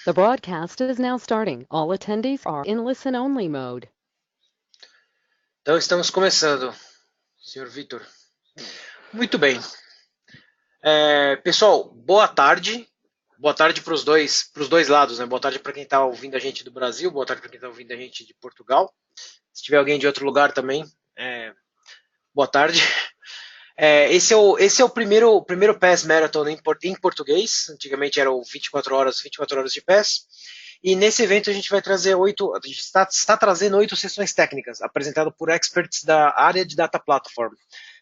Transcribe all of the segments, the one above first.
The broadcast is now starting. All attendees are in listen-only mode. Então estamos começando, senhor Vitor. Muito bem. Pessoal, boa tarde. Boa tarde para os dois lados, né? Boa tarde para quem está ouvindo a gente do Brasil, boa tarde para quem está ouvindo a gente de Portugal. Se tiver alguém de outro lugar também, boa tarde. Esse é o primeiro PES Marathon em português. Antigamente era o 24 horas de PES. E nesse evento a gente vai trazer está trazendo 8 sessões técnicas, apresentado por experts da área de Data Platform.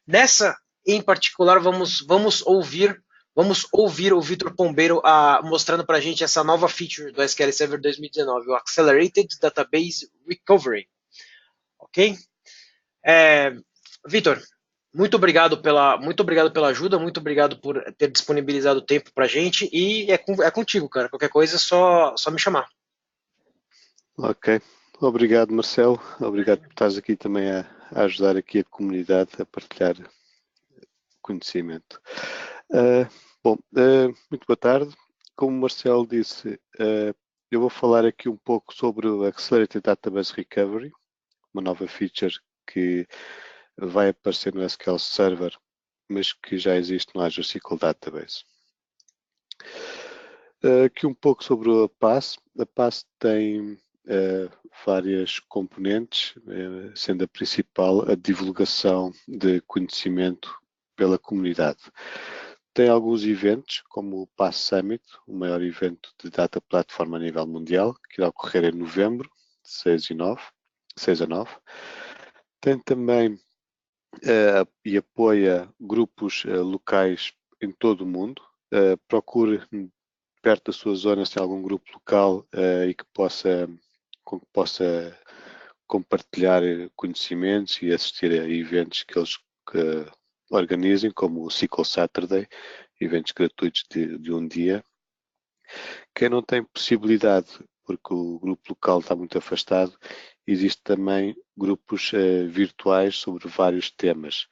Nessa, em particular, vamos ouvir o Vitor Pombeiro mostrando para a gente essa nova feature do SQL Server 2019, o Accelerated Database Recovery. Ok? Vitor, muito obrigado pela ajuda, muito obrigado por ter disponibilizado o tempo para a gente e é contigo, cara. Qualquer coisa é só me chamar. Ok, obrigado Marcelo, obrigado por estares aqui também a ajudar aqui a comunidade a partilhar conhecimento. Muito boa tarde. Como o Marcelo disse, eu vou falar aqui um pouco sobre o Accelerated Database Recovery, uma nova feature que vai aparecer no SQL Server, mas que já existe no Azure SQL Database. Aqui um pouco sobre a PaaS. A PaaS tem várias componentes, sendo a principal a divulgação de conhecimento pela comunidade. Tem alguns eventos, como o PaaS Summit, o maior evento de data platform a nível mundial, que irá ocorrer em novembro, de 6 a 9. Tem também e apoia grupos locais em todo o mundo. Procure perto da sua zona se tem algum grupo local e com que possa compartilhar conhecimentos e assistir a eventos que eles organizem, como o SQL Saturday, eventos gratuitos de um dia. Quem não tem possibilidade, porque o grupo local está muito afastado, existe também grupos virtuais sobre vários temas.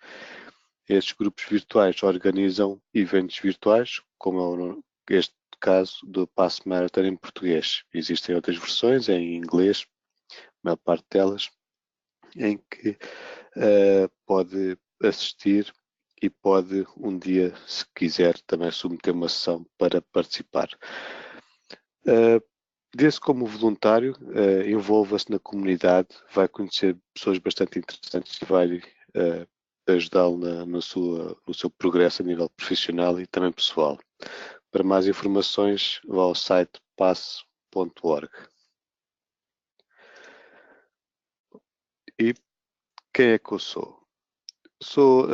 Estes grupos virtuais organizam eventos virtuais, como é este caso do PaaS Marathon em português. Existem outras versões em inglês, a maior parte delas, em que pode assistir e pode um dia, se quiser, também submeter uma sessão para participar. Desde como voluntário, envolva-se na comunidade, vai conhecer pessoas bastante interessantes e vai ajudá-lo no seu progresso a nível profissional e também pessoal. Para mais informações, vá ao site paas.org. E quem é que eu sou? Sou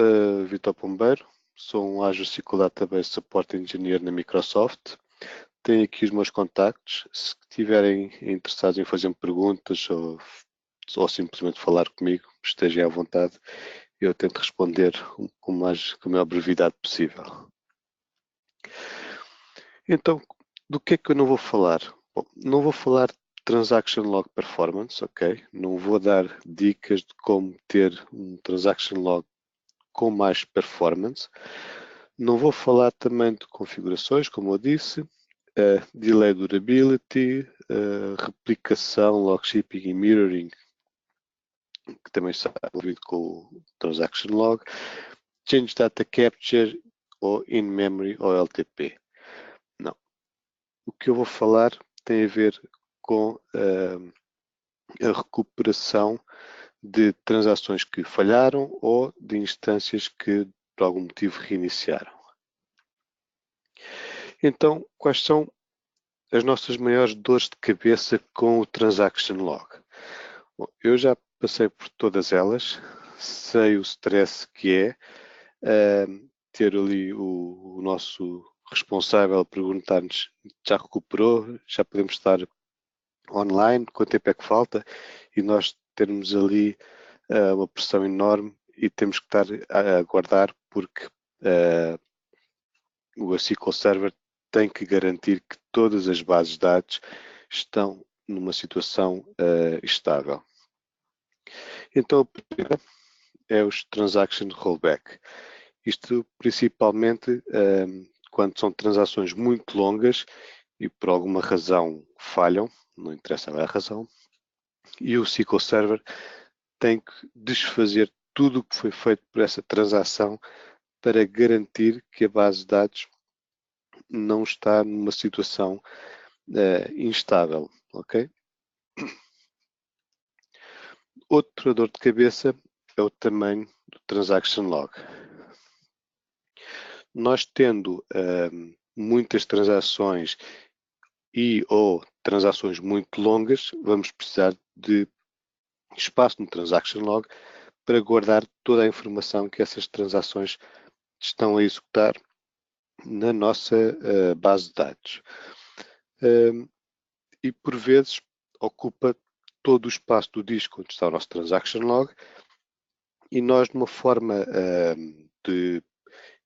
Vitor Pombeiro, sou um Azure SQL Database Support Engineer na Microsoft. Tenho aqui os meus contactos. Se estiverem interessados em fazer perguntas ou simplesmente falar comigo, estejam à vontade. Eu tento responder com a maior brevidade possível. Então, do que é que eu não vou falar? Bom, não vou falar de Transaction Log Performance, ok? Não vou dar dicas de como ter um Transaction Log com mais performance. Não vou falar também de configurações, como eu disse, Delay Durability, replicação, log shipping e mirroring, que também está envolvido com o Transaction Log, Change Data Capture ou In-Memory ou LTP. Não. O que eu vou falar tem a ver com a recuperação de transações que falharam ou de instâncias que por algum motivo reiniciaram. Então, quais são as nossas maiores dores de cabeça com o Transaction Log? Bom, eu já passei por todas elas, sei o stress que é ter ali o nosso responsável perguntar-nos: já recuperou, já podemos estar online, quanto tempo é que falta? E nós termos ali uma pressão enorme e temos que estar a aguardar porque o SQL Server tem que garantir que todas as bases de dados estão numa situação estável. Então, a primeira é os Transaction Rollback. Isto principalmente quando são transações muito longas e por alguma razão falham, não interessa a razão, e o SQL Server tem que desfazer tudo o que foi feito por essa transação para garantir que a base de dados não está numa situação instável, ok? Outra dor de cabeça é o tamanho do transaction log. Nós tendo muitas transações e ou transações muito longas, vamos precisar de espaço no transaction log para guardar toda a informação que essas transações estão a executar na nossa base de dados. E por vezes ocupa todo o espaço do disco onde está o nosso transaction log e nós, numa forma de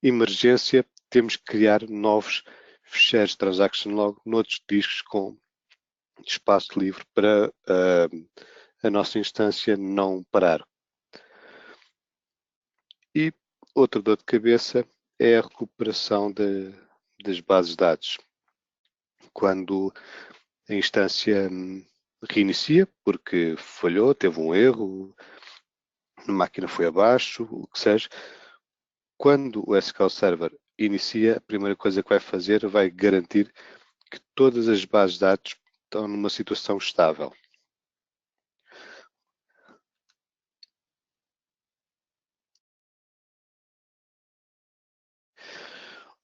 emergência, temos que criar novos ficheiros transaction log noutros discos com espaço livre para a nossa instância não parar. E outra dor de cabeça é a recuperação das bases de dados. Quando a instância reinicia, porque falhou, teve um erro, a máquina foi abaixo, o que seja, quando o SQL Server inicia, a primeira coisa que vai fazer vai garantir que todas as bases de dados estão numa situação estável.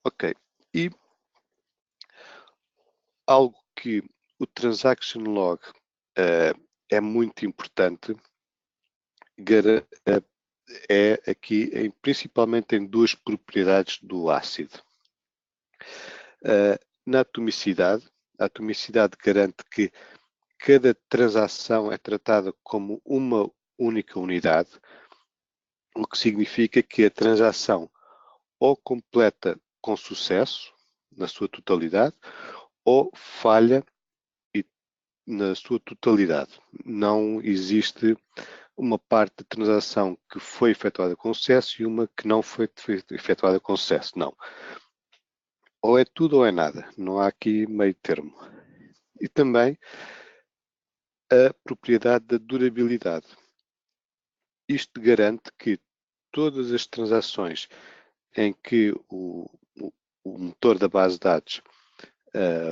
Ok, e algo que o Transaction Log é muito importante é aqui principalmente em duas propriedades do ACID. Na atomicidade, a atomicidade garante que cada transação é tratada como uma única unidade, o que significa que a transação ou completa com sucesso, na sua totalidade, ou falha na sua totalidade. Não existe uma parte da transação que foi efetuada com sucesso e uma que não foi efetuada com sucesso. Não. Ou é tudo ou é nada. Não há aqui meio termo. E também a propriedade da durabilidade. Isto garante que todas as transações em que o motor da base de dados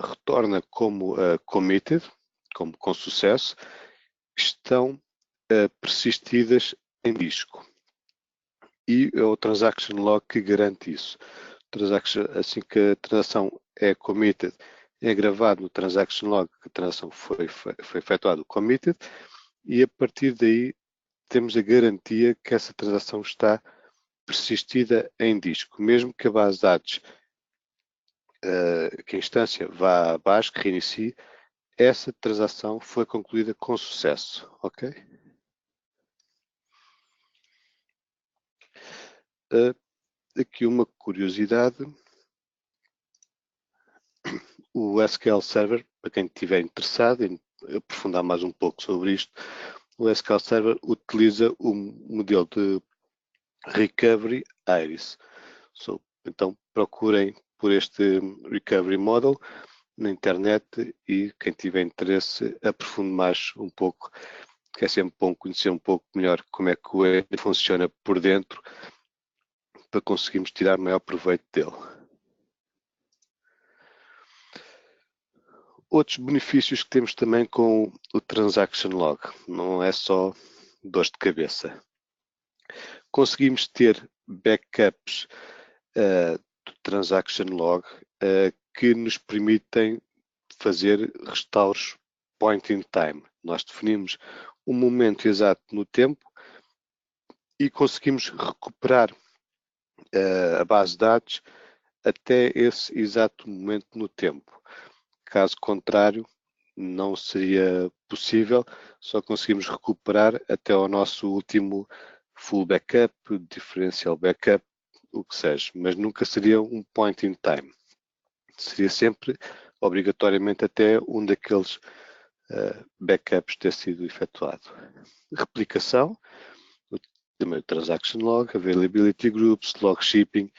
retorna como committed, como com sucesso, estão persistidas em disco. E é o transaction log que garante isso. Assim que a transação é committed, é gravado no transaction log que a transação foi efetuada o committed e a partir daí temos a garantia que essa transação está persistida em disco, mesmo que a base de dados, que a instância vá abaixo, que reinicie, essa transação foi concluída com sucesso, ok? Aqui uma curiosidade, o SQL Server, para quem estiver interessado em aprofundar mais um pouco sobre isto, o SQL Server utiliza o modelo de Recovery Iris. Então procurem por este Recovery Model na internet e quem tiver interesse aprofunde mais um pouco, que é sempre bom conhecer um pouco melhor como é que o ERP funciona por dentro para conseguirmos tirar maior proveito dele. Outros benefícios que temos também com o Transaction Log, não é só dores de cabeça. Conseguimos ter backups do Transaction Log que nos permitem fazer restauros point in time. Nós definimos um momento exato no tempo e conseguimos recuperar a base de dados até esse exato momento no tempo. Caso contrário, não seria possível, só conseguimos recuperar até ao nosso último full backup, differential backup, o que seja, mas nunca seria um point in time. Seria sempre, obrigatoriamente, até um daqueles backups ter sido efetuado. Replicação, também o Transaction Log, Availability Groups, Log Shipping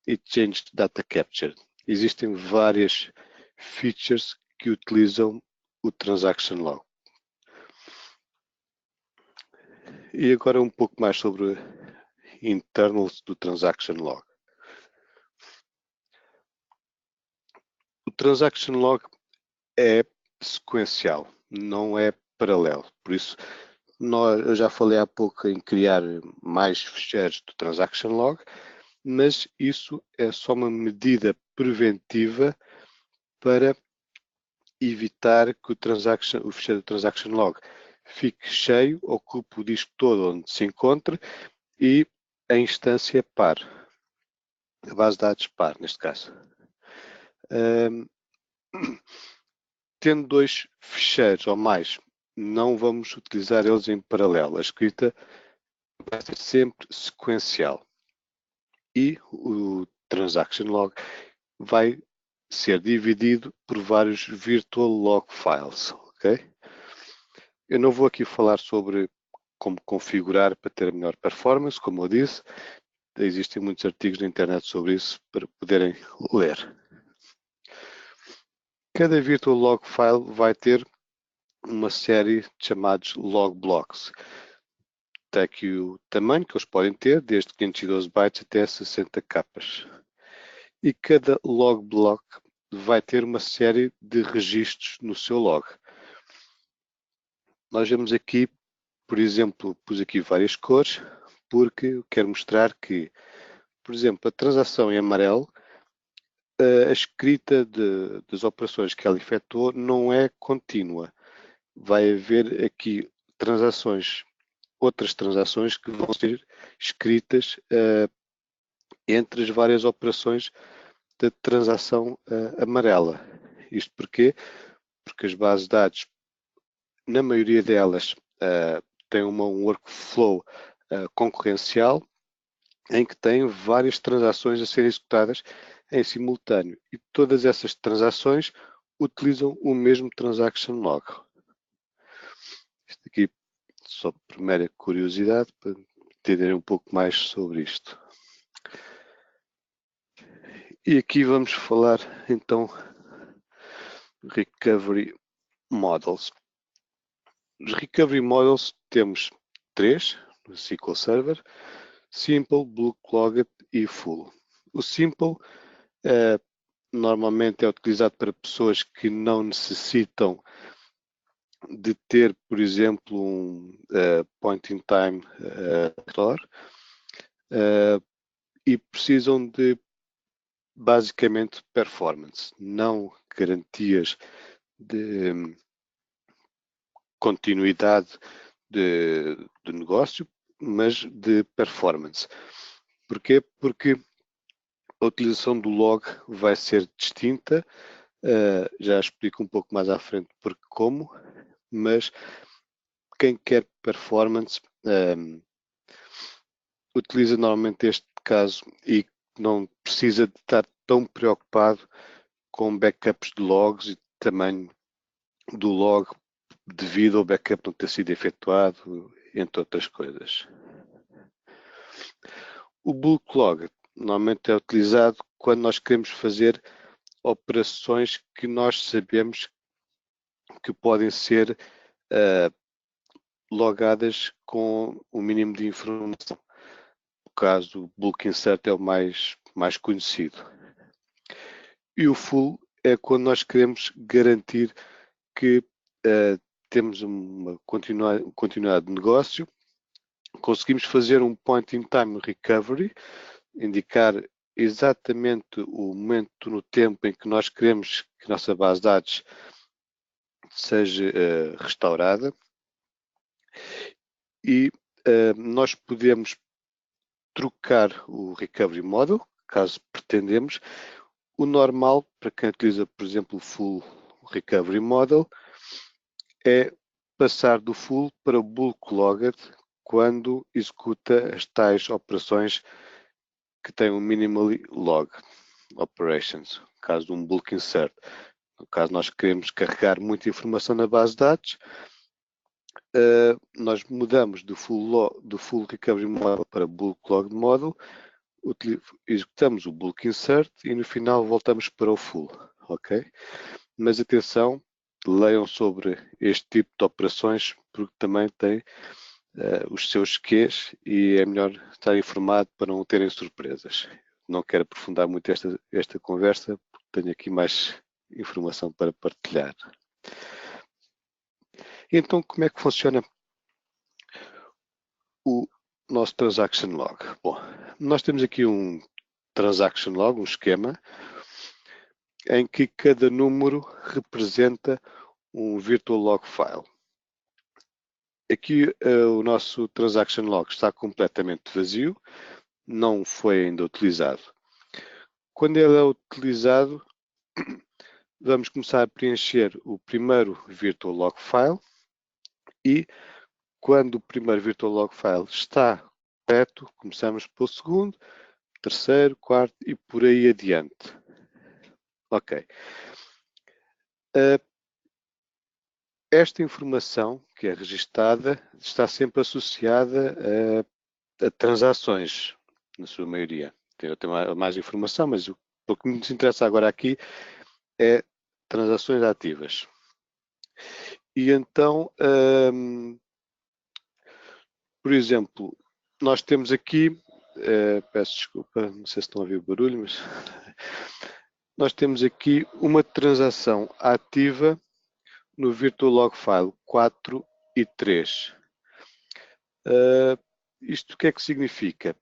e Change Data Capture. Existem várias features que utilizam o Transaction Log. E agora um pouco mais sobre internals do Transaction Log. O Transaction Log é sequencial, não é paralelo. Por isso, eu já falei há pouco em criar mais ficheiros do Transaction Log, mas isso é só uma medida preventiva para evitar que o ficheiro do Transaction Log fique cheio, ocupe o disco todo onde se encontra e a instância par, a base de dados par, neste caso. Tendo dois ficheiros ou mais, não vamos utilizar eles em paralelo. A escrita vai ser sempre sequencial. E o Transaction Log vai ser dividido por vários Virtual Log Files. Okay? Eu não vou aqui falar sobre como configurar para ter melhor performance, como eu disse. Existem muitos artigos na internet sobre isso para poderem ler. Cada Virtual Log File vai ter uma série de chamados log blocks. Está aqui o tamanho que eles podem ter, desde 512 bytes até 60 capas. E cada log block vai ter uma série de registros no seu log. Nós vemos aqui, por exemplo, pus aqui várias cores, porque eu quero mostrar que, por exemplo, a transação em amarelo, a escrita das operações que ela efetuou não é contínua. Vai haver aqui outras transações que vão ser escritas entre as várias operações da transação amarela. Isto porquê? Porque as bases de dados, na maioria delas, têm um workflow concorrencial em que têm várias transações a serem executadas em simultâneo. E todas essas transações utilizam o mesmo Transaction Log. Isto aqui só por mera curiosidade, para entenderem um pouco mais sobre isto. E aqui vamos falar então Recovery Models. Os Recovery Models temos 3 no SQL Server: Simple, Bulk Logged e Full. O Simple normalmente é utilizado para pessoas que não necessitam de ter, por exemplo, um point in time store e precisam de basicamente performance, não garantias de continuidade de negócio, mas de performance. Porquê? Porque a utilização do log vai ser distinta, já explico um pouco mais à frente porque como, mas quem quer performance utiliza normalmente este caso e não precisa de estar tão preocupado com backups de logs e tamanho do log devido ao backup não ter sido efetuado, entre outras coisas. O bulk log normalmente é utilizado quando nós queremos fazer operações que nós sabemos que podem ser logadas com o mínimo de informação. No caso, o bulk insert é o mais conhecido. E o full é quando nós queremos garantir que temos uma continuidade de negócio, conseguimos fazer um point in time recovery, indicar exatamente o momento no tempo em que nós queremos que a nossa base de dados seja restaurada, e nós podemos trocar o recovery model, caso pretendemos. O normal, para quem utiliza, por exemplo, o full recovery model, é passar do full para o bulk logged quando executa as tais operações que têm um minimally log operations, no caso de um bulk insert. No caso nós queremos carregar muita informação na base de dados, nós mudamos do full recovery model para bulk log model, executamos o bulk insert e no final voltamos para o full. ok? Mas atenção, leiam sobre este tipo de operações porque também tem os seus quês e é melhor estar informado para não terem surpresas. Não quero aprofundar muito esta conversa porque tenho aqui mais informação para partilhar. Então, como é que funciona o nosso Transaction Log? Bom, nós temos aqui um Transaction Log, um esquema, em que cada número representa um Virtual Log File. Aqui o nosso Transaction Log está completamente vazio, não foi ainda utilizado. Quando ele é utilizado, vamos começar a preencher o primeiro Virtual Log File e quando o primeiro Virtual Log File está correto, começamos pelo segundo, terceiro, quarto e por aí adiante. Ok. Esta informação que é registada está sempre associada a transações, na sua maioria. Eu tenho mais informação, mas o que nos interessa agora aqui é transações ativas. E então, por exemplo, nós temos aqui, peço desculpa, não sei se estão a ouvir o barulho, mas nós temos aqui uma transação ativa no Virtual Log File 4 e 3. Isto o que é que significa?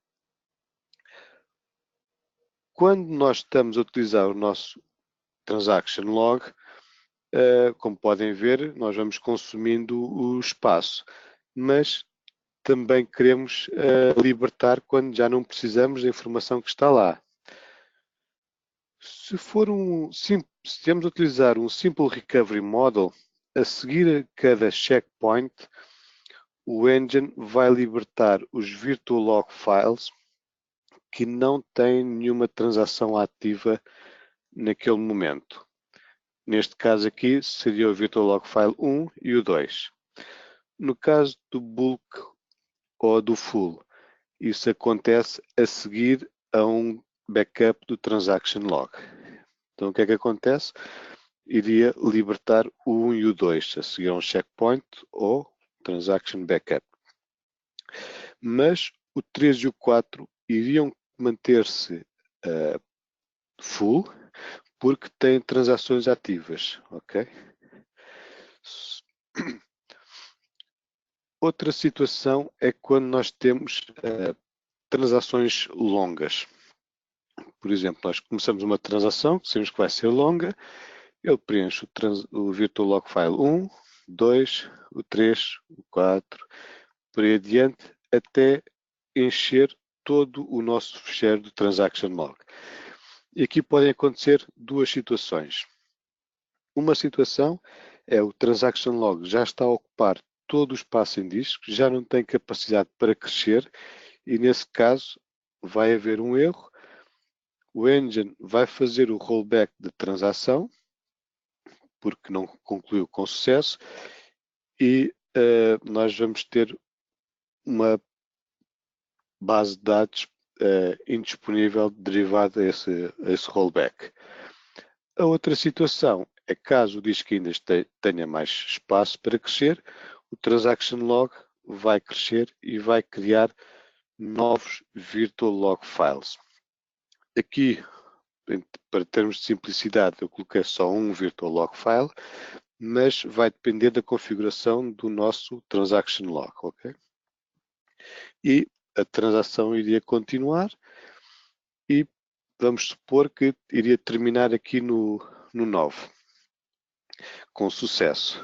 Quando nós estamos a utilizar o nosso Transaction Log, como podem ver, nós vamos consumindo o espaço, mas também queremos libertar quando já não precisamos da informação que está lá. Se estamos a utilizar um Simple Recovery Model, a seguir a cada checkpoint, o engine vai libertar os Virtual Log Files que não têm nenhuma transação ativa naquele momento. Neste caso aqui seria o Virtual Log File 1 e o 2. No caso do bulk ou do full, isso acontece a seguir a um backup do Transaction Log. Então o que é que acontece? Iria libertar o 1 e o 2 a seguir a um checkpoint ou Transaction Backup. Mas o 3 e o 4 iriam manter-se full porque têm transações ativas, ok? Outra situação é quando nós temos transações longas. Por exemplo, nós começamos uma transação que sabemos que vai ser longa, ele preenche o Virtual Log File 1, 2, o 3, o 4, por aí adiante, até encher todo o nosso fecheiro do Transaction Log. E aqui podem acontecer duas situações. Uma situação é o Transaction Log já está a ocupar todo o espaço em disco, já não tem capacidade para crescer e nesse caso vai haver um erro. O engine vai fazer o rollback de transação porque não concluiu com sucesso e nós vamos ter uma base de dados indisponível derivada a esse rollback. A outra situação é caso o disco ainda tenha mais espaço para crescer, o Transaction Log vai crescer e vai criar novos Virtual Log Files. Aqui, para termos de simplicidade, eu coloquei só um Virtual Log File, mas vai depender da configuração do nosso Transaction Log, ok? E a transação iria continuar e vamos supor que iria terminar aqui no 9, com sucesso.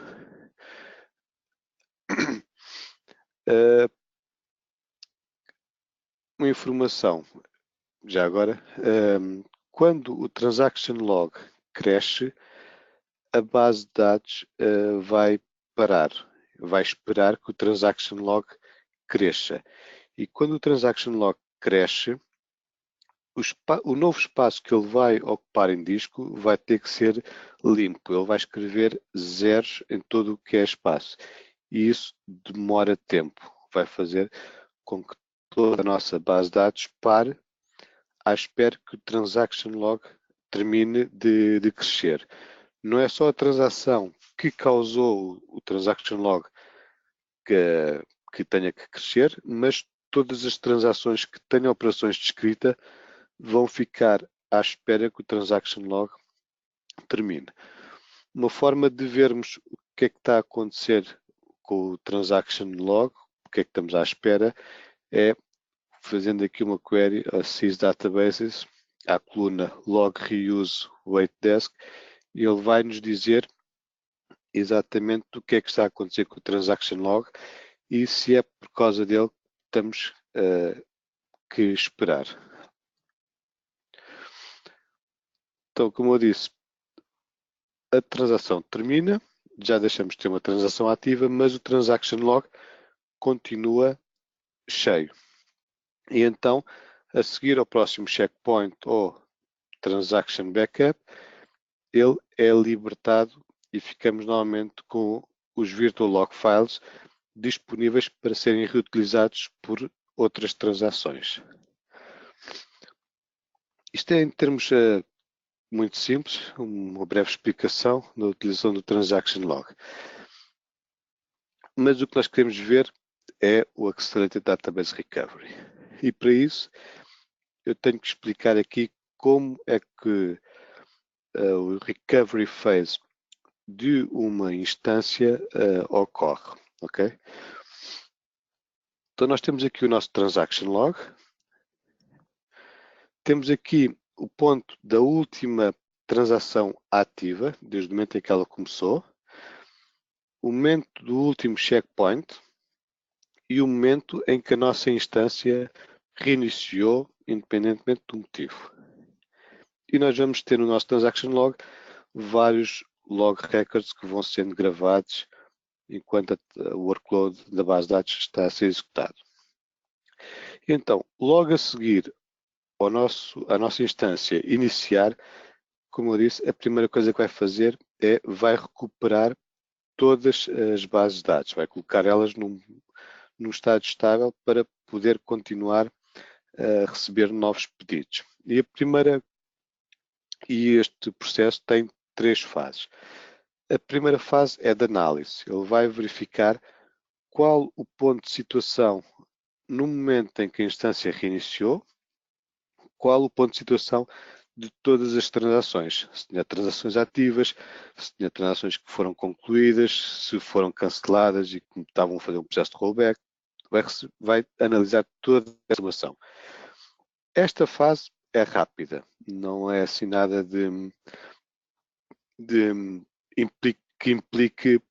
Uma informação, já agora, quando o Transaction Log cresce, a base de dados vai parar, vai esperar que o Transaction Log cresça. E quando o Transaction Log cresce, o novo espaço que ele vai ocupar em disco vai ter que ser limpo. Ele vai escrever zeros em todo o que é espaço. E isso demora tempo. Vai fazer com que toda a nossa base de dados pare à espera que o Transaction Log termine de crescer. Não é só a transação que causou o transaction log que tenha que crescer, mas todas as transações que tenham operações de escrita vão ficar à espera que o transaction log termine. Uma forma de vermos o que é que está a acontecer com o transaction log, o que é que estamos à espera, é fazendo aqui uma query a sysdatabases, à coluna log reuse waitDesk, e ele vai nos dizer exatamente o que é que está a acontecer com o transaction log e se é por causa dele que temos que esperar. Então, como eu disse, a transação termina, já deixamos de ter uma transação ativa, mas o transaction log continua cheio. E então, a seguir ao próximo checkpoint ou transaction backup, ele é libertado e ficamos novamente com os virtual log files disponíveis para serem reutilizados por outras transações. Isto é em termos muito simples, uma breve explicação da utilização do transaction log. Mas o que nós queremos ver é o Accelerated Database Recovery. E para isso, eu tenho que explicar aqui como é que o recovery phase de uma instância ocorre. Okay? Então, nós temos aqui o nosso transaction log. Temos aqui o ponto da última transação ativa, desde o momento em que ela começou, o momento do último checkpoint e o momento em que a nossa instância reiniciou, independentemente do motivo. E nós vamos ter no nosso transaction log vários log records que vão sendo gravados enquanto o workload da base de dados está a ser executado. Então, logo a seguir à nossa instância iniciar, como eu disse, a primeira coisa que vai fazer vai recuperar todas as bases de dados, vai colocar elas num estado estável para poder continuar a receber novos pedidos. E este processo tem 3 fases. A primeira fase é de análise. Ele vai verificar qual o ponto de situação no momento em que a instância reiniciou, qual o ponto de situação de todas as transações. Se tinha transações ativas, se tinha transações que foram concluídas, se foram canceladas e que estavam a fazer um processo de rollback, vai analisar toda a informação. Esta fase é rápida, não é assim nada que implique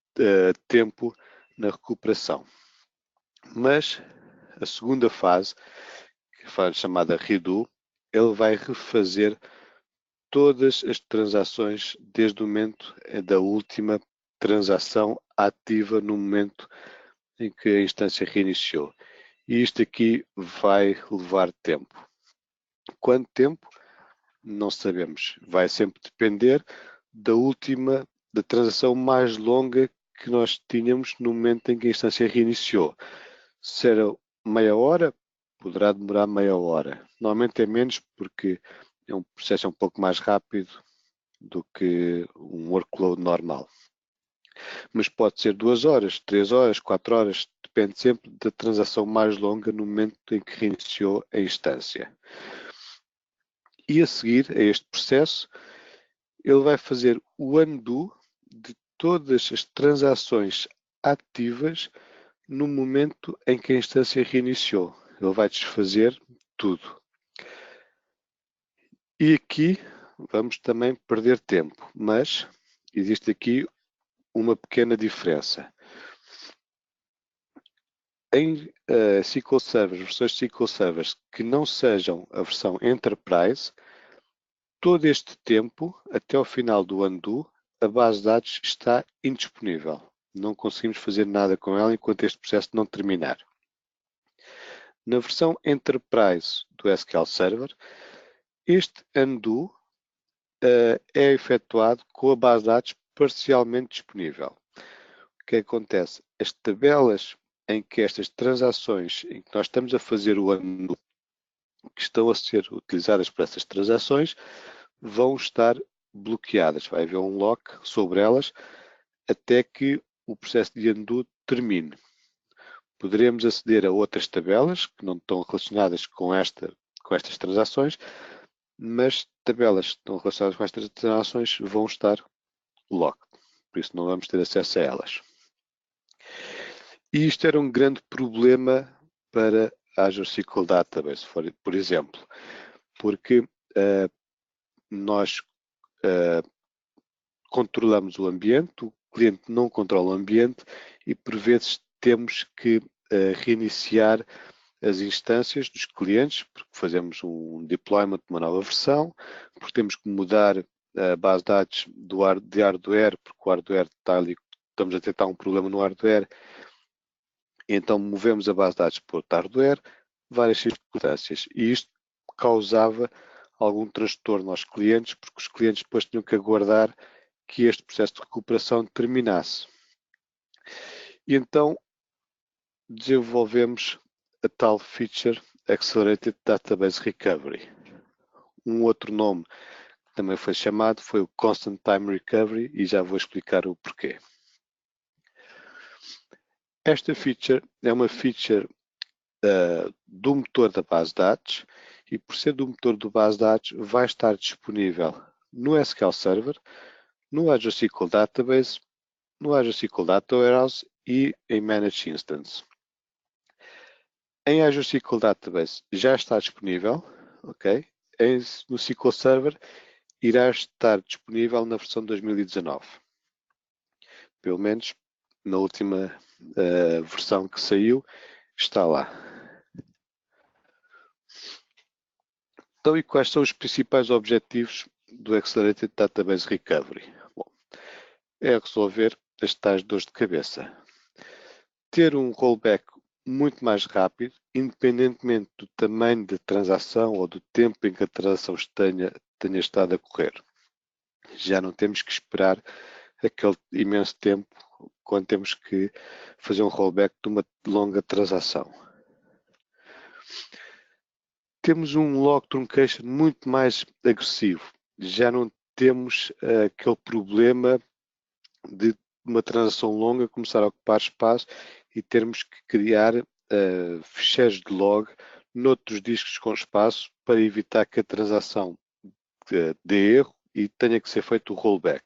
tempo na recuperação. Mas a segunda fase, que é chamada redo, ele vai refazer todas as transações desde o momento da última transação ativa no momento em que a instância reiniciou. E isto aqui vai levar tempo. Quanto tempo? Não sabemos. Vai sempre depender da transação mais longa que nós tínhamos no momento em que a instância reiniciou. Se era meia hora, poderá demorar meia hora. Normalmente é menos porque é um processo um pouco mais rápido do que um workload normal. Mas pode ser 2 horas, 3 horas, 4 horas, depende sempre da transação mais longa no momento em que reiniciou a instância. E a seguir a este processo, ele vai fazer o undo de todas as transações ativas no momento em que a instância reiniciou. Ele vai desfazer tudo. E aqui vamos também perder tempo, mas existe aqui uma pequena diferença. Em SQL Servers, versões de SQL Servers que não sejam a versão Enterprise, todo este tempo, até ao final do undo, a base de dados está indisponível. Não conseguimos fazer nada com ela enquanto este processo não terminar. Na versão Enterprise do SQL Server, este undo é efetuado com a base de dados parcialmente disponível. O que acontece? As tabelas em que estas transações, em que nós estamos a fazer o undo, que estão a ser utilizadas para essas transações, vão estar bloqueadas. Vai haver um lock sobre elas até que o processo de undo termine. Poderemos aceder a outras tabelas que não estão relacionadas com estas transações, mas tabelas que estão relacionadas com estas transações vão estar locked. Por isso não vamos ter acesso a elas. E isto era um grande problema para a Azure SQL Database, por exemplo, porque nós controlamos o ambiente, o cliente não controla o ambiente e por vezes temos que reiniciar as instâncias dos clientes, porque fazemos um deployment de uma nova versão, porque temos que mudar a base de dados de hardware, porque o hardware está ali, estamos a detectar um problema no hardware, então movemos a base de dados para outro hardware, várias circunstâncias. E isto causava algum transtorno aos clientes, porque os clientes depois tinham que aguardar que este processo de recuperação terminasse. E então desenvolvemos a tal feature Accelerated Database Recovery. Um outro nome que também foi chamado foi o Constant Time Recovery e já vou explicar o porquê. Esta feature é uma feature do motor da base de dados e por ser do motor da base de dados vai estar disponível no SQL Server, no Azure SQL Database, no Azure SQL Data Warehouse e em Managed Instance. Em Azure SQL Database já está disponível, ok? No SQL Server irá estar disponível na versão 2019. Pelo menos na última versão que saiu está lá. Então, e quais são os principais objetivos do Accelerated Database Recovery? Bom, é resolver as tais dores de cabeça. Ter um rollback muito mais rápido, independentemente do tamanho da transação ou do tempo em que a transação tenha estado a correr. Já não temos que esperar aquele imenso tempo quando temos que fazer um rollback de uma longa transação. Temos um log truncation muito mais agressivo. Já não temos aquele problema de uma transação longa começar a ocupar espaço e termos que criar ficheiros de log noutros discos com espaço para evitar que a transação dê erro e tenha que ser feito o rollback.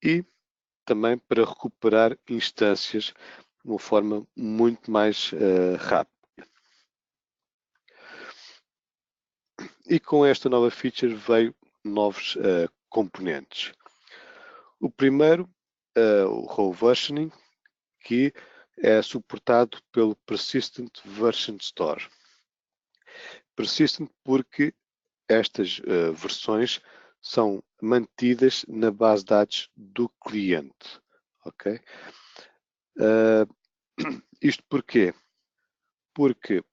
E também para recuperar instâncias de uma forma muito mais rápida. E com esta nova feature veio novos componentes. O primeiro, o row versioning, que é suportado pelo Persistent Version Store. Persistent porque estas versões são mantidas na base de dados do cliente. Ok? Isto porquê? Porque,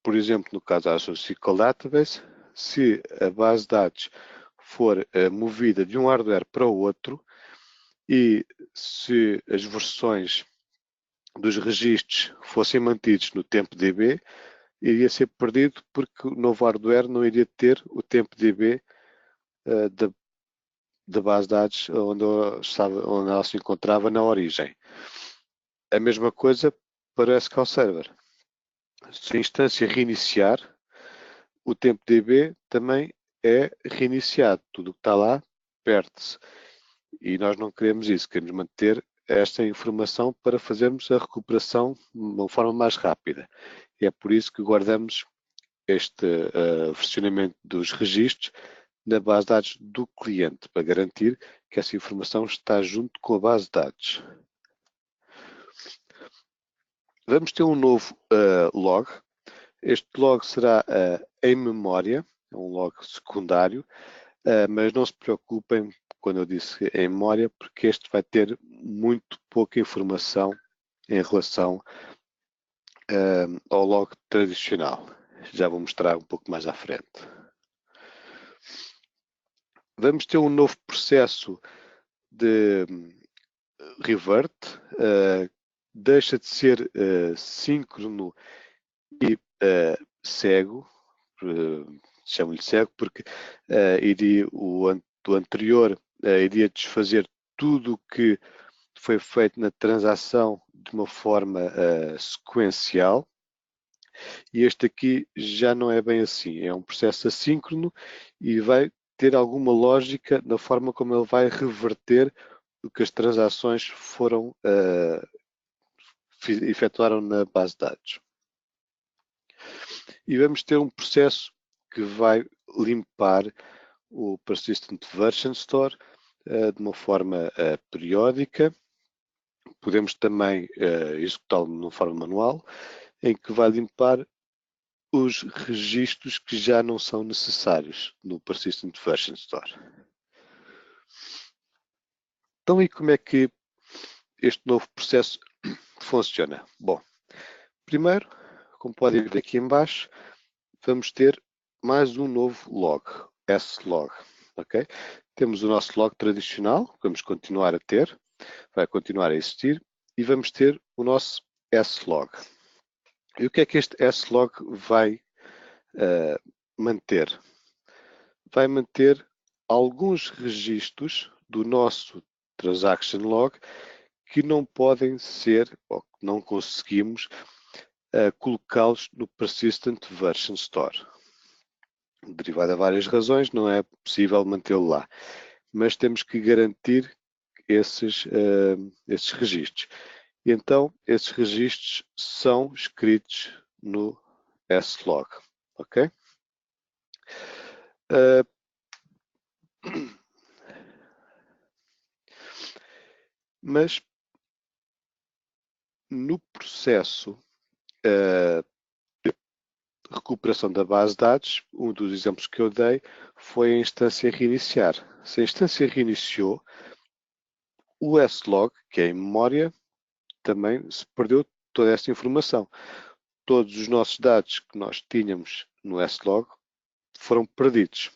por exemplo, no caso da Azure SQL Database, se a base de dados for movida de um hardware para o outro e se as versões dos registros fossem mantidos no tempo DB, iria ser perdido porque o novo hardware não iria ter o tempo DB da base de dados onde ela se encontrava na origem. A mesma coisa para o SQL Server. Se a instância reiniciar, o tempo DB também é reiniciado. Tudo o que está lá perde-se. E nós não queremos isso, queremos manter esta informação para fazermos a recuperação de uma forma mais rápida. E é por isso que guardamos este versionamento dos registros na base de dados do cliente, para garantir que essa informação está junto com a base de dados. Vamos ter um novo log. Este log será em memória, é um log secundário, mas não se preocupem quando eu disse em memória, porque este vai ter muito pouca informação em relação ao log tradicional. Já vou mostrar um pouco mais à frente. Vamos ter um novo processo de revert, deixa de ser síncrono e cego, chamo-lhe cego porque do anterior iria desfazer tudo o que foi feito na transação de uma forma sequencial, e este aqui já não é bem assim, é um processo assíncrono e vai ter alguma lógica na forma como ele vai reverter o que as transações foram efetuaram na base de dados. E vamos ter um processo que vai limpar o Persistent Version Store de uma forma periódica. Podemos também executá-lo de uma forma manual, em que vai limpar os registros que já não são necessários no Persistent Version Store. Então, e como é que este novo processo funciona? Bom, primeiro, como podem ver aqui em baixo, vamos ter mais um novo log, slog. Okay? Temos o nosso log tradicional, que vamos continuar a ter, vai continuar a existir, e vamos ter o nosso slog. E o que é que este slog vai manter? Vai manter alguns registros do nosso transaction log que não podem ser, ou que não conseguimos colocá-los no Persistent Version Store. Derivado a várias razões, não é possível mantê-lo lá, mas temos que garantir esses registros. E então, esses registros são escritos no slog, ok? Mas no processo de recuperação da base de dados, um dos exemplos que eu dei foi a instância reiniciar. Se a instância reiniciou, o slog, que é em memória, também se perdeu toda essa informação. Todos os nossos dados que nós tínhamos no slog foram perdidos.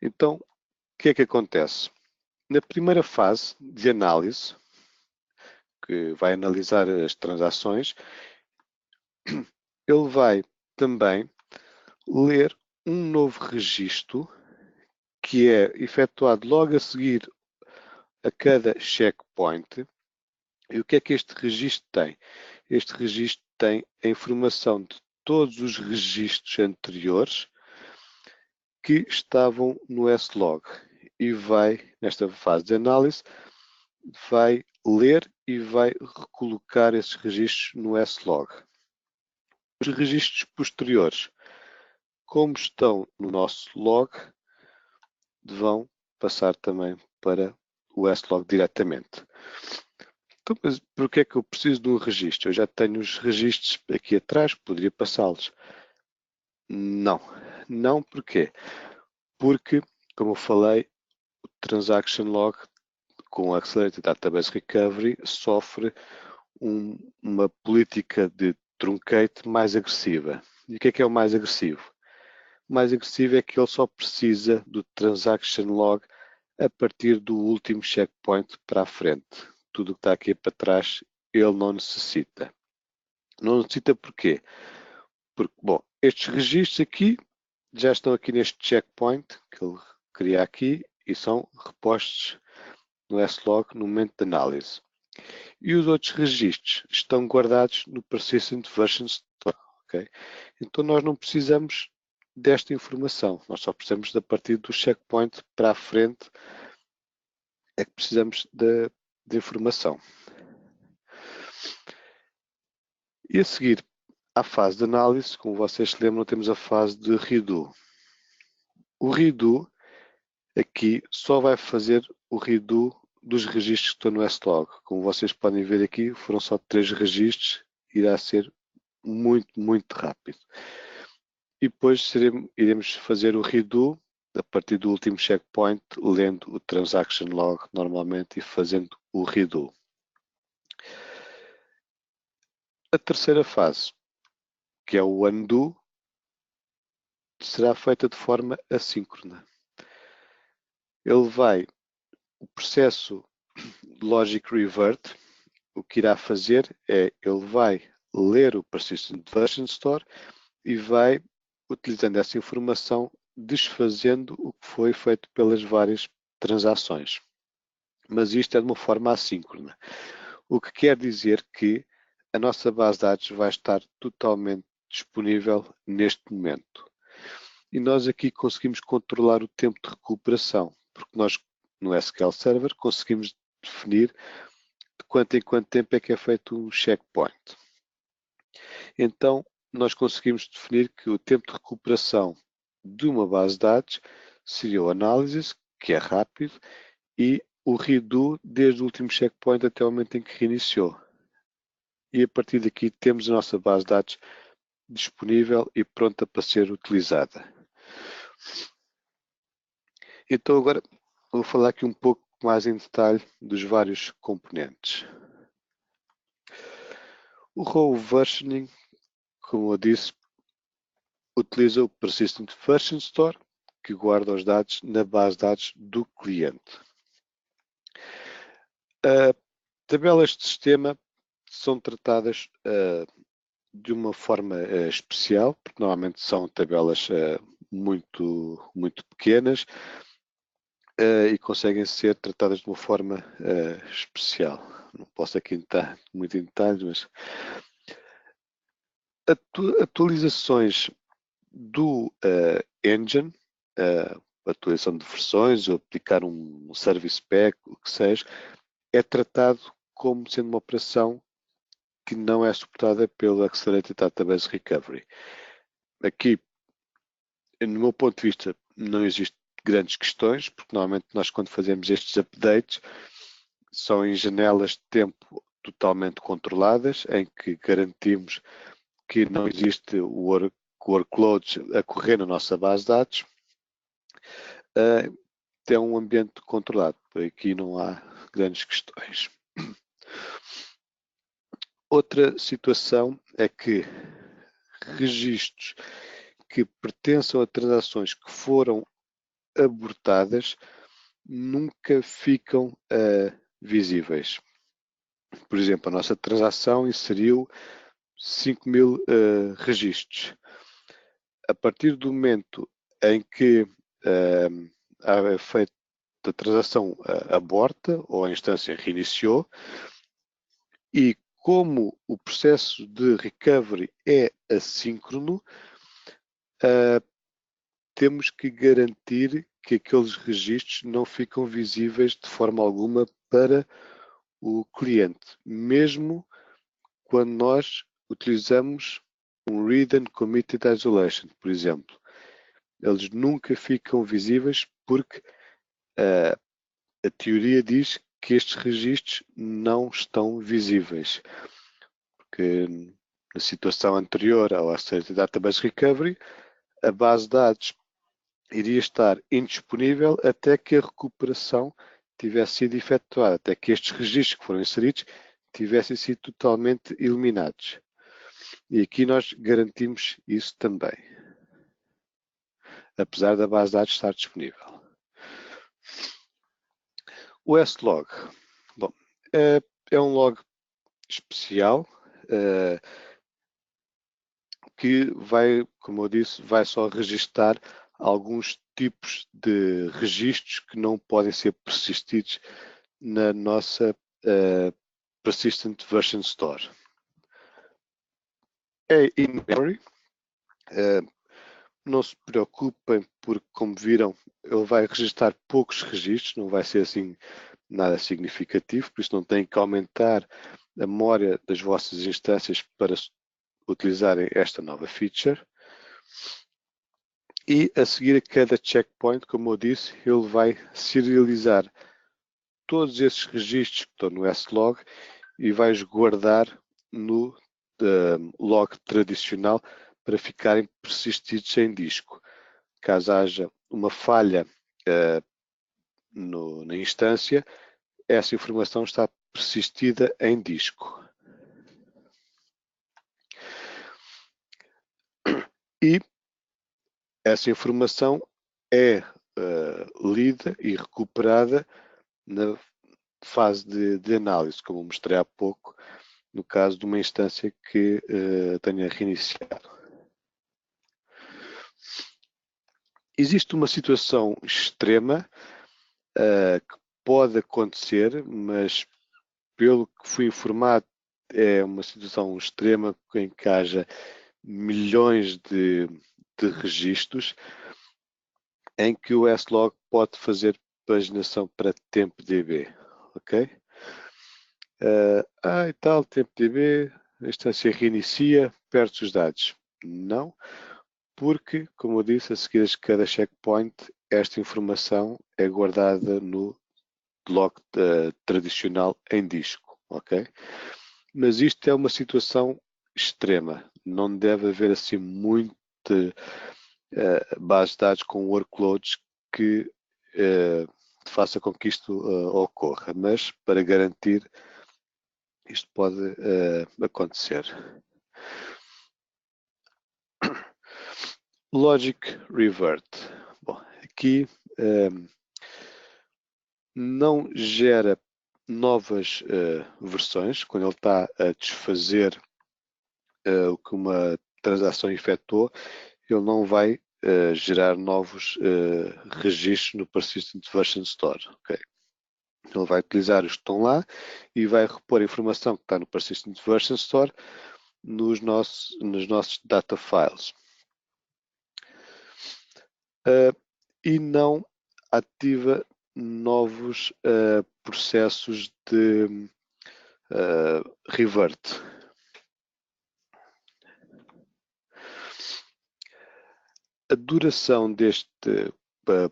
Então, o que é que acontece? Na primeira fase de análise, que vai analisar as transações, ele vai também ler um novo registro que é efetuado logo a seguir a cada checkpoint. E o que é que este registro tem? Este registro tem a informação de todos os registros anteriores que estavam no slog e vai, nesta fase de análise, vai ler e vai recolocar esses registros no slog. Os registros posteriores, como estão no nosso log, vão passar também para o slog diretamente. Então, mas por que é que eu preciso de um registro? Eu já tenho os registros aqui atrás, poderia passá-los. Não. Não porquê? Porque, como eu falei, o Transaction Log com o Accelerated Database Recovery sofre uma política de truncate mais agressiva. E o que é o mais agressivo? O mais agressivo é que ele só precisa do Transaction Log a partir do último checkpoint para a frente. Tudo o que está aqui para trás, ele não necessita. Não necessita porquê? Porque, bom, estes registros aqui já estão aqui neste checkpoint que ele cria aqui e são repostos no slog no momento de análise. E os outros registros estão guardados no Persistent Version Store. Okay? Então nós não precisamos desta informação, nós só precisamos da partir do checkpoint para a frente é que precisamos de informação. E a seguir à fase de análise, como vocês se lembram, temos a fase de redo. O redo aqui só vai fazer o redo dos registros que estão no slog. Como vocês podem ver aqui, foram só 3 registros, irá ser muito rápido. E depois iremos fazer o redo a partir do último checkpoint, lendo o transaction log normalmente e fazendo o redo. A terceira fase, que é o undo, será feita de forma assíncrona. O processo logic revert, o que irá fazer é, ele vai ler o Persistent Version Store e vai utilizando essa informação, desfazendo o que foi feito pelas várias transações. Mas isto é de uma forma assíncrona, o que quer dizer que a nossa base de dados vai estar totalmente disponível neste momento. E nós aqui conseguimos controlar o tempo de recuperação, porque nós no SQL Server conseguimos definir de quanto em quanto tempo é que é feito um checkpoint. Então, nós conseguimos definir que o tempo de recuperação de uma base de dados seria o analysis, que é rápido, e o redo desde o último checkpoint até o momento em que reiniciou. E a partir daqui temos a nossa base de dados disponível e pronta para ser utilizada. Então agora vou falar aqui um pouco mais em detalhe dos vários componentes. O Row Versioning, como eu disse, utiliza o Persistent Version Store, que guarda os dados na base de dados do cliente. Tabelas de sistema são tratadas de uma forma especial, porque normalmente são tabelas muito pequenas e conseguem ser tratadas de uma forma especial. Não posso aqui entrar muito em detalhes, mas atualizações do engine, atualização de versões ou aplicar um service pack, o que seja, é tratado como sendo uma operação que não é suportada pelo Accelerated Database Recovery. Aqui, no meu ponto de vista, não existe grandes questões, porque normalmente nós quando fazemos estes updates são em janelas de tempo totalmente controladas, em que garantimos que não existe workloads a correr na nossa base de dados. É um ambiente controlado, por aqui não há grandes questões. Outra situação é que registros que pertençam a transações que foram abortadas nunca ficam visíveis. Por exemplo, a nossa transação inseriu 5.000 registros. A partir do momento em que a feita a transação aborta ou a instância reiniciou, e como o processo de recovery é assíncrono, temos que garantir que aqueles registros não ficam visíveis de forma alguma para o cliente, mesmo quando nós utilizamos um Read and Committed Isolation, por exemplo. Eles nunca ficam visíveis porque a teoria diz que estes registros não estão visíveis. Porque na situação anterior ao Accelerated Database Recovery, a base de dados iria estar indisponível até que a recuperação tivesse sido efetuada, até que estes registros que foram inseridos tivessem sido totalmente eliminados. E aqui nós garantimos isso também, apesar da base de dados estar disponível. O S-Log. Bom, é um log especial que vai, como eu disse, vai só registar alguns tipos de registros que não podem ser persistidos na nossa Persistent Version Store. É in memory. Não se preocupem porque, como viram, ele vai registrar poucos registros, não vai ser assim nada significativo, por isso não tem que aumentar a memória das vossas instâncias para utilizarem esta nova feature. E a seguir a cada checkpoint, como eu disse, ele vai serializar todos esses registros que estão no S-Log e vai os guardar no log tradicional para ficarem persistidos em disco. Caso haja uma falha na instância, essa informação está persistida em disco. E essa informação é lida e recuperada na fase de análise, como mostrei há pouco, no caso de uma instância que tenha reiniciado. Existe uma situação extrema que pode acontecer, mas pelo que fui informado, é uma situação extrema em que haja milhões de registros em que o S-Log pode fazer paginação para TempDB, ok? E tal, TempDB, a instância reinicia, perde os dados. Não, porque, como eu disse, a seguir a cada checkpoint, esta informação é guardada no log tradicional em disco, ok? Mas isto é uma situação extrema, não deve haver assim muita base de dados com workloads que faça com que isto ocorra, mas para garantir isto pode acontecer. Logic Revert. Bom, aqui não gera novas versões quando ele está a desfazer o que uma transação efetuou, ele não vai gerar novos registros no Persistent Version Store. Okay? Ele vai utilizar os que estão lá e vai repor a informação que está no Persistent Version Store nos nossos data files. E não ativa novos processos de revert. A duração deste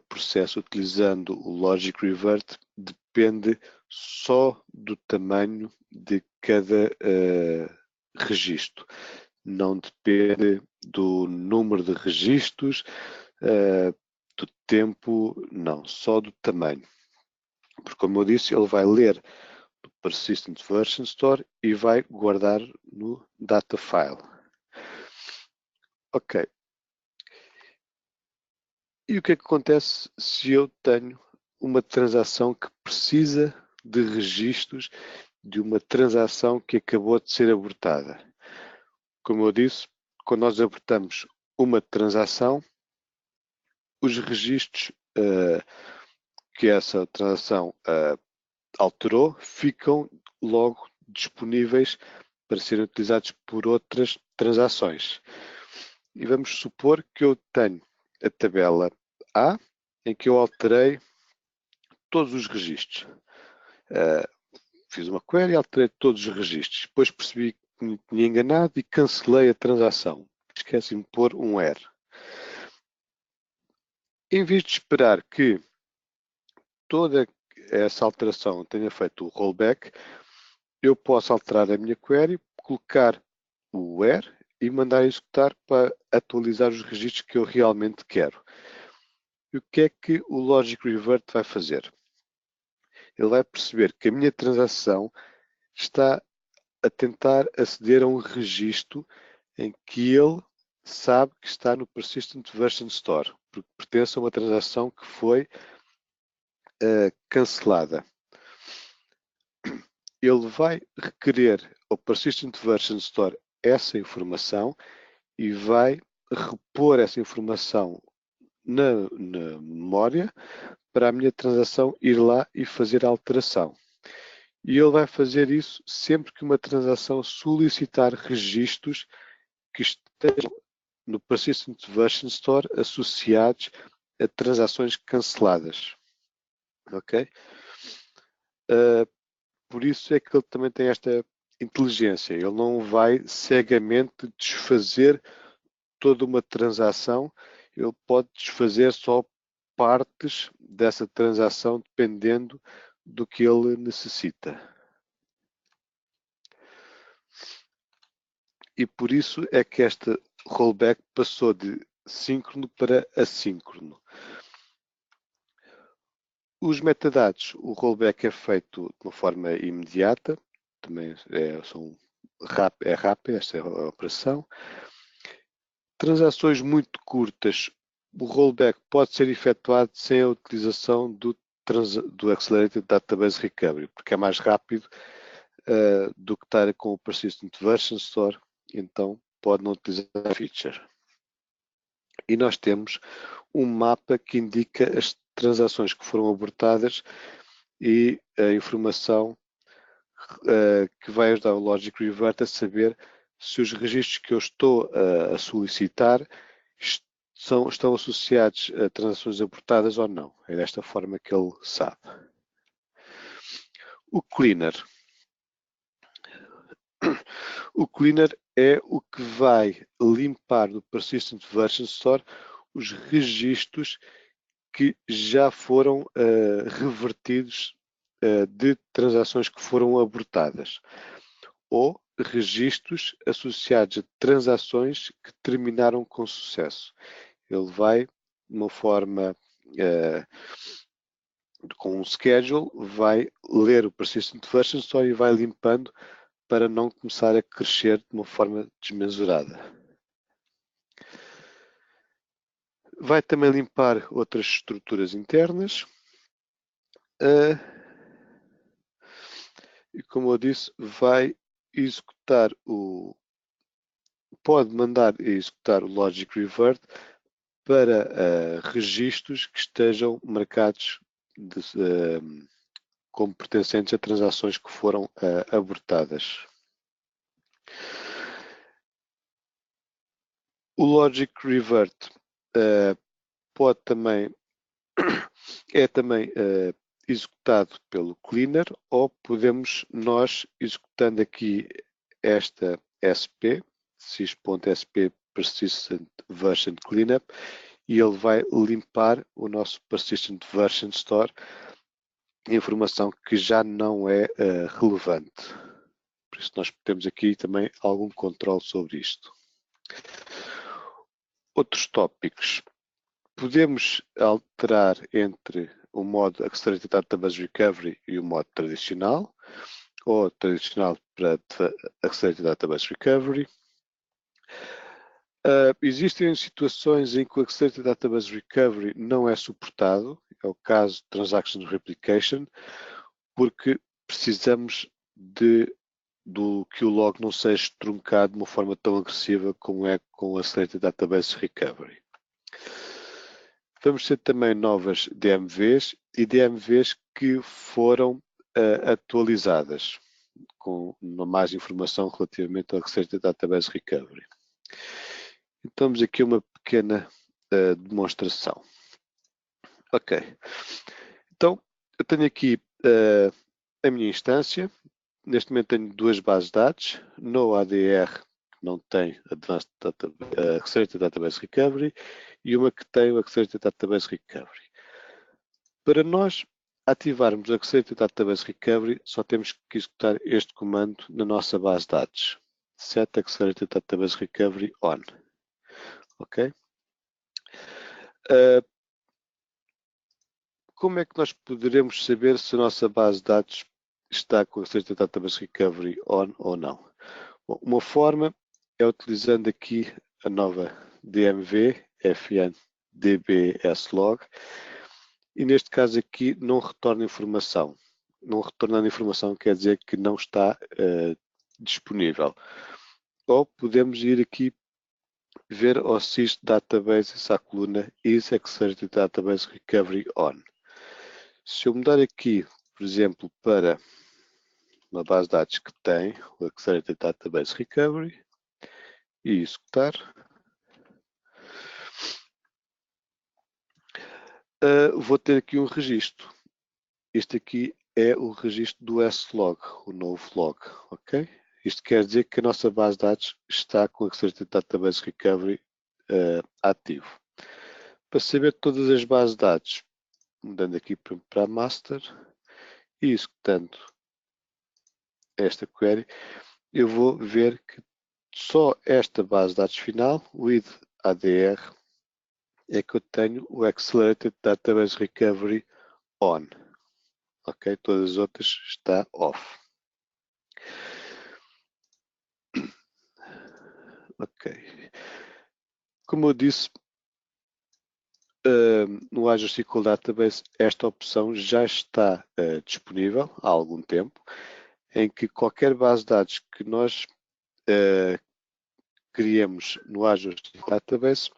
processo utilizando o Logic Revert depende só do tamanho de cada registro. Não depende do número de registros, do tempo, não, só do tamanho. Porque, como eu disse, ele vai ler do Persistent Version Store e vai guardar no data file. Ok. E o que é que acontece se eu tenho uma transação que precisa de registros de uma transação que acabou de ser abortada? Como eu disse, quando nós abortamos uma transação, os registros que essa transação alterou ficam logo disponíveis para serem utilizados por outras transações. E vamos supor que eu tenho a tabela A, em que eu alterei todos os registros. Fiz uma query, alterei todos os registros. Depois percebi que me tinha enganado e cancelei a transação. Esqueci-me de pôr um R. Em vez de esperar que toda essa alteração tenha feito o rollback, eu posso alterar a minha query, colocar o R e mandar executar para atualizar os registros que eu realmente quero. E o que é que o Logic Revert vai fazer? Ele vai perceber que a minha transação está a tentar aceder a um registro em que ele sabe que está no Persistent Version Store, porque pertence a uma transação que foi cancelada. Ele vai requerer ao Persistent Version Store essa informação e vai repor essa informação na memória para a minha transação ir lá e fazer a alteração. E ele vai fazer isso sempre que uma transação solicitar registros que estejam no Persistent Version Store associados a transações canceladas. Ok? Por isso é que ele também tem esta inteligência. Ele não vai cegamente desfazer toda uma transação, ele pode desfazer só partes dessa transação dependendo do que ele necessita. E por isso é que este rollback passou de síncrono para assíncrono. Os metadados, o rollback é feito de uma forma imediata, também é rápida esta operação. Transações muito curtas, o rollback pode ser efetuado sem a utilização do Accelerated Database Recovery, porque é mais rápido do que estar com o Persistent Version Store, então pode não utilizar a feature. E nós temos um mapa que indica as transações que foram abortadas e a informação que vai ajudar o Logic Revert a saber se os registros que eu estou a solicitar estão associados a transações abortadas ou não. É desta forma que ele sabe. O cleaner. O cleaner é o que vai limpar do Persistent Version Store os registros que já foram revertidos de transações que foram abortadas ou registros associados a transações que terminaram com sucesso. Ele vai, de uma forma com um schedule, vai ler o Persistent Version Store e vai limpando para não começar a crescer de uma forma desmesurada. Vai também limpar outras estruturas internas. E como eu disse, vai executar pode mandar executar o Logic Revert para registros que estejam marcados como pertencentes a transações que foram abortadas. O Logic Revert pode também é também executado pelo cleaner ou podemos nós, executando aqui esta SP, sys.sp persistent version cleanup, e ele vai limpar o nosso persistent version store, informação que já não é relevante. Por isso nós temos aqui também algum controle sobre isto. Outros tópicos. Podemos alterar entre o modo Accelerated Database Recovery e o modo tradicional, ou tradicional para Accelerated Database Recovery. Existem situações em que o Accelerated Database Recovery não é suportado, é o caso de Transaction Replication, porque precisamos do que o log não seja truncado de uma forma tão agressiva como é com o Accelerated Database Recovery. Vamos ter também novas DMVs e DMVs que foram atualizadas, com mais informação relativamente ao Accelerated Database Recovery. Então, temos aqui uma pequena demonstração. Ok. Então, eu tenho aqui a minha instância. Neste momento tenho duas bases de dados. No ADR, que não tem Accelerated Database Recovery, e uma que tem o Accelerated Database Recovery. Para nós ativarmos o Accelerated Database Recovery, só temos que executar este comando na nossa base de dados. Set Accelerated Database Recovery On. Ok? Como é que nós poderemos saber se a nossa base de dados está com o Accelerated Database Recovery On ou não? Bom, uma forma é utilizando aqui a nova DMV FN DBSLog, e neste caso aqui não retorna informação. Não retornando informação quer dizer que não está disponível. Ou podemos ir aqui ver o Sys Database, essa coluna Is Accelerated Database Recovery On. Se eu mudar aqui, por exemplo, para uma base de dados que tem o Accelerated Database Recovery e executar, vou ter aqui um registro. Este aqui é o registro do S-Log, o novo log, ok? Isto quer dizer que a nossa base de dados está com o Accelerated Database Recovery ativo. Para saber todas as bases de dados, mudando aqui para Master e executando esta query, eu vou ver que só esta base de dados final, with ADR, é que eu tenho o Accelerated Database Recovery On. Ok? Todas as outras está off. Ok. Como eu disse, no Azure SQL Database, esta opção já está disponível há algum tempo, em que qualquer base de dados que nós criemos no Azure SQL Database,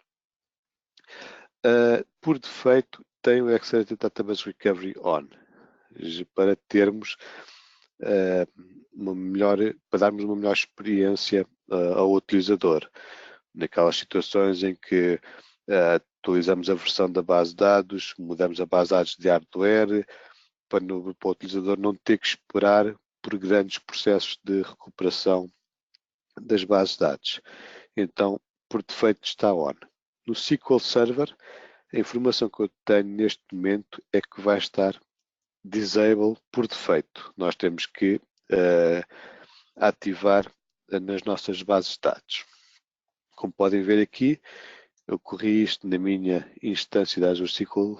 por defeito tem o Accelerated Database Recovery On, para termos para darmos uma melhor experiência ao utilizador, naquelas situações em que atualizamos a versão da base de dados, mudamos a base de dados de hardware, para o utilizador não ter que esperar por grandes processos de recuperação das bases de dados. Então, por defeito está on. No SQL Server, a informação que eu tenho neste momento é que vai estar disable por defeito. Nós temos que ativar nas nossas bases de dados. Como podem ver aqui, eu corri isto na minha instância da Azure SQL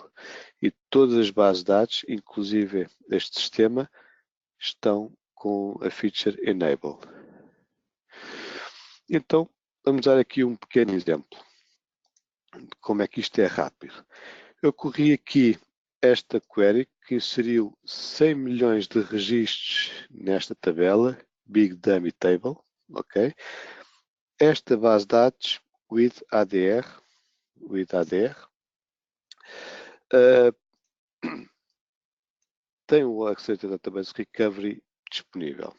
e todas as bases de dados, inclusive este sistema, estão com a feature Enable. Então, vamos dar aqui um pequeno exemplo de como é que isto é rápido. Eu corri aqui esta query que inseriu 100 milhões de registros nesta tabela, Big Dummy Table, ok? Esta base de dados, with ADR, tem o Accelerated Database Recovery disponível.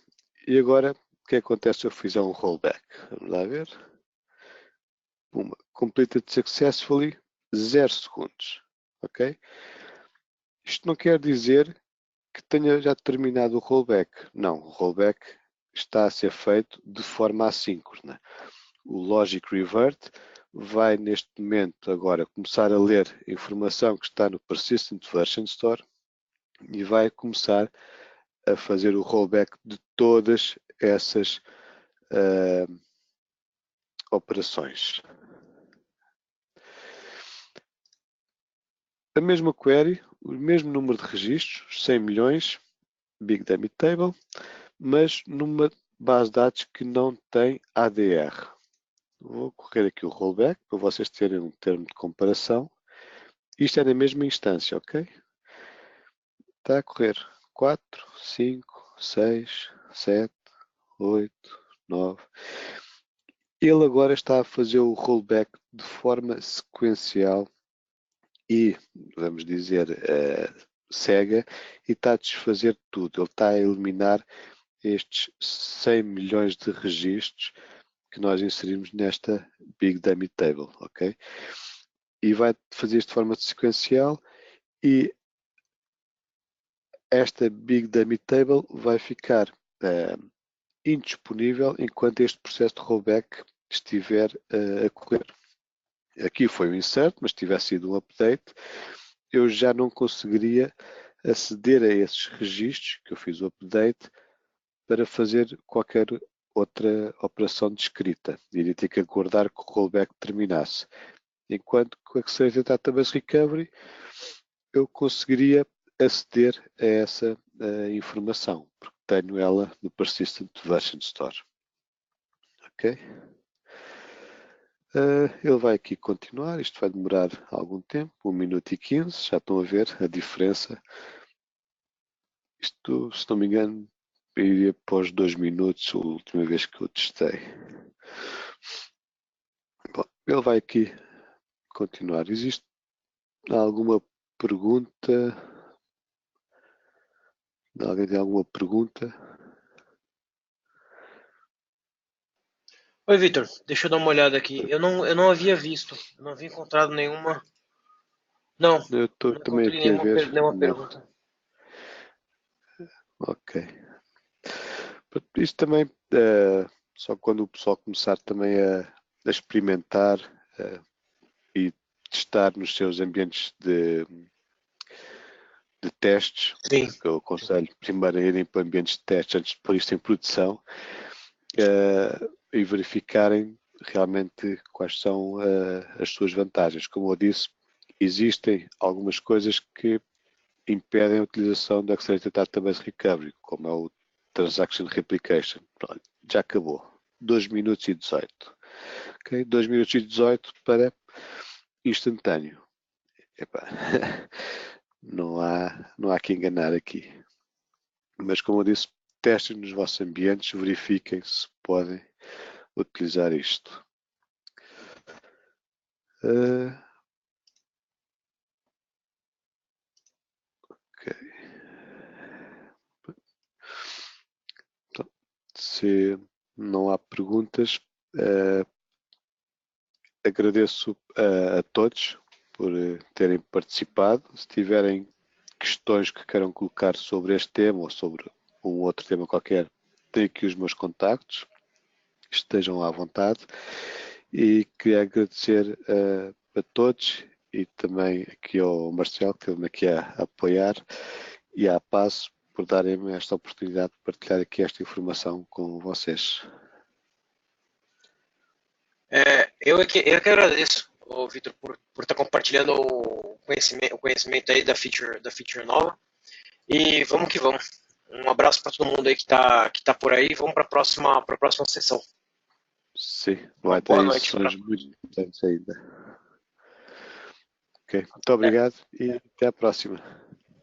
E agora, o que acontece se eu fizer um rollback? Vamos lá ver. Puma, completed successfully, 0 segundos, ok? Isto não quer dizer que tenha já terminado o rollback. Não, o rollback está a ser feito de forma assíncrona. O Logic Revert vai neste momento agora começar a ler a informação que está no Persistent Version Store e vai começar a fazer o rollback de todas essas operações. A mesma query, o mesmo número de registros, 100 milhões, Big Dummy Table, mas numa base de dados que não tem ADR. Vou correr aqui o rollback para vocês terem um termo de comparação. Isto é na mesma instância, ok? Está a correr 4, 5, 6, 7, 8, 9. Ele agora está a fazer o rollback de forma sequencial e, vamos dizer, cega, e está a desfazer tudo. Ele está a eliminar estes 100 milhões de registros que nós inserimos nesta Big Dummy Table, ok? E vai fazer isto de forma sequencial e esta Big Dummy Table vai ficar indisponível enquanto este processo de rollback estiver a correr. Aqui foi um insert, mas se tivesse sido um update, eu já não conseguiria aceder a esses registros que eu fiz o update para fazer qualquer outra operação de escrita. Iria ter que aguardar que o rollback terminasse. Enquanto que o Accelerated Database Recovery eu conseguiria aceder a essa informação, porque tenho ela no Persistent Version Store. Ok? Ele vai aqui continuar, isto vai demorar algum tempo, 1 minuto e 15, já estão a ver a diferença. Isto, se não me engano, iria para os 2 minutos, a última vez que eu testei. Bom, ele vai aqui continuar. Existe alguma pergunta? Alguém tem alguma pergunta? Oi, Vitor, deixa eu dar uma olhada aqui. Eu não havia visto, eu não havia encontrado nenhuma. Não, Eu estou não também encontrei aqui a ver. nenhuma Não. pergunta. Ok. Isto também, só quando o pessoal começar também a experimentar e testar nos seus ambientes de testes, Sim. que eu aconselho primeiro a irem para ambientes de testes antes de pôr isto em produção e verificarem realmente quais são as suas vantagens. Como eu disse, existem algumas coisas que impedem a utilização do Accelerated Database Recovery, como é o Transaction Replication. Pronto, já acabou. 2 minutos e 18. Okay? 2 minutos e 18 para instantâneo. Epá, não há que enganar aqui. Mas como eu disse, testem nos vossos ambientes, verifiquem se podem utilizar isto. Se não há perguntas, agradeço a todos por terem participado. Se tiverem questões que queiram colocar sobre este tema ou sobre um outro tema qualquer, tenho aqui os meus contactos. Estejam à vontade. E queria agradecer a todos e também aqui ao Marcelo, que ele me aqui a apoiar, e à Passo por darem-me esta oportunidade de partilhar aqui esta informação com vocês. Eu que agradeço, Vitor, por estar compartilhando o conhecimento aí da feature nova. E vamos que vamos. Um abraço para todo mundo aí que tá por aí. Vamos para a próxima sessão. Sim, Uma vai ter boa noite. sessões muito importantes ainda. Ok, muito obrigado e até a próxima.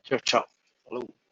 Tchau, tchau. Falou.